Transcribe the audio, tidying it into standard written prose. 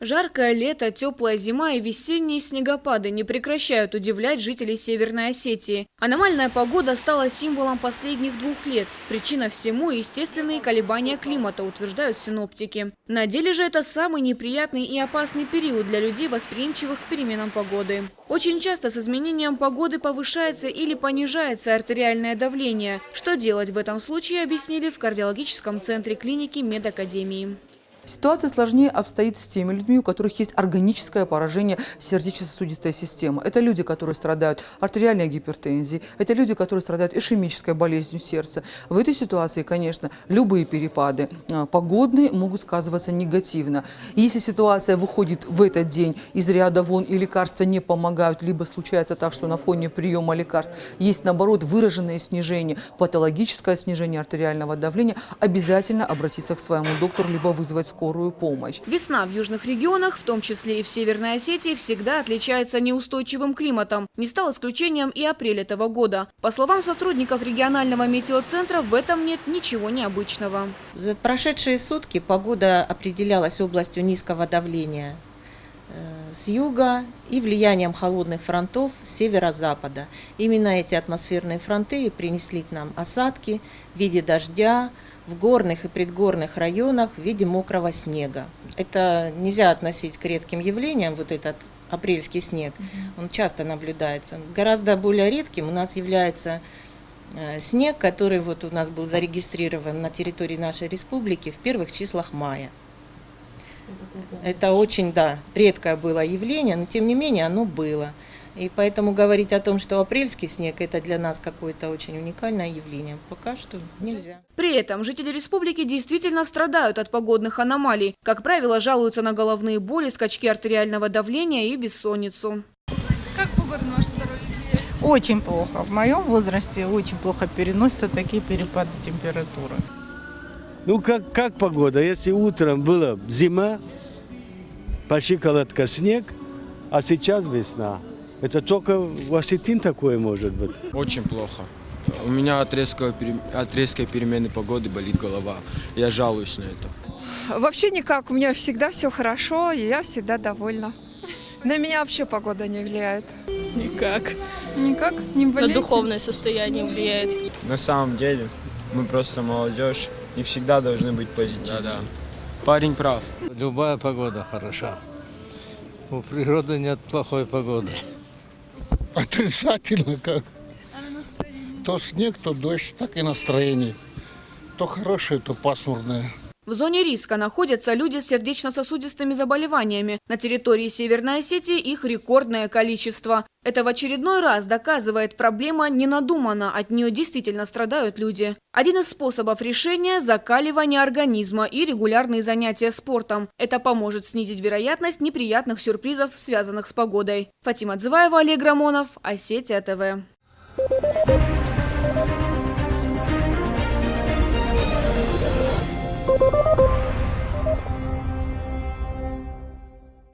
Жаркое лето, теплая зима и весенние снегопады не прекращают удивлять жителей Северной Осетии. Аномальная погода стала символом последних 2 лет. Причина всему – естественные колебания климата, утверждают синоптики. На деле же это самый неприятный и опасный период для людей, восприимчивых к переменам погоды. Очень часто с изменением погоды повышается или понижается артериальное давление. Что делать в этом случае, объяснили в кардиологическом центре клиники медакадемии. Ситуация сложнее обстоит с теми людьми, у которых есть органическое поражение сердечно-сосудистой системы. Это люди, которые страдают артериальной гипертензией, это люди, которые страдают ишемической болезнью сердца. В этой ситуации, конечно, любые перепады погодные могут сказываться негативно. И если ситуация выходит в этот день из ряда вон и лекарства не помогают, либо случается так, что на фоне приема лекарств есть, наоборот, выраженное снижение, патологическое снижение артериального давления, обязательно обратиться к своему доктору, либо вызвать скорую помощь. Весна в южных регионах, в том числе и в Северной Осетии, всегда отличается неустойчивым климатом. Не стал исключением и апрель этого года. По словам сотрудников регионального метеоцентра, в этом нет ничего необычного. За прошедшие сутки погода определялась областью низкого давления с юга и влиянием холодных фронтов с северо-запада. Именно эти атмосферные фронты принесли к нам осадки в виде дождя, в горных и предгорных районах в виде мокрого снега. Это нельзя относить к редким явлениям, вот этот апрельский снег, он часто наблюдается. Гораздо более редким у нас является снег, который вот у нас был зарегистрирован на территории нашей республики в первых числах мая. Это очень, редкое было явление, но тем не менее оно было. И поэтому говорить о том, что апрельский снег – это для нас какое-то очень уникальное явление, пока что нельзя. При этом жители республики действительно страдают от погодных аномалий. Как правило, жалуются на головные боли, скачки артериального давления и бессонницу. Как погода на ваше здоровье? Очень плохо. В моем возрасте очень плохо переносятся такие перепады температуры. Ну как погода? Если утром была зима, пощиколотка снег, а сейчас весна. Это только в Осетии такое может быть? Очень плохо. У меня от резкой перемены погоды болит голова. Я жалуюсь на это. Вообще никак. У меня всегда все хорошо, и я всегда довольна. На меня вообще погода не влияет. Никак. Никак? Не болеете? На духовное состояние влияет. На самом деле мы просто молодежь и всегда должны быть позитивными. Да. Парень прав. Любая погода хороша. У природы нет плохой погоды. Отрицательно как. То снег, то дождь, так и настроение. То хорошее, то пасмурное. В зоне риска находятся люди с сердечно-сосудистыми заболеваниями. На территории Северной Осетии их рекордное количество. Это в очередной раз доказывает, проблема не надумана, от нее действительно страдают люди. Один из способов решения – закаливание организма и регулярные занятия спортом. Это поможет снизить вероятность неприятных сюрпризов, связанных с погодой. Фатима Дзываева, Олег Рамонов, Осетия ТВ. Thank you.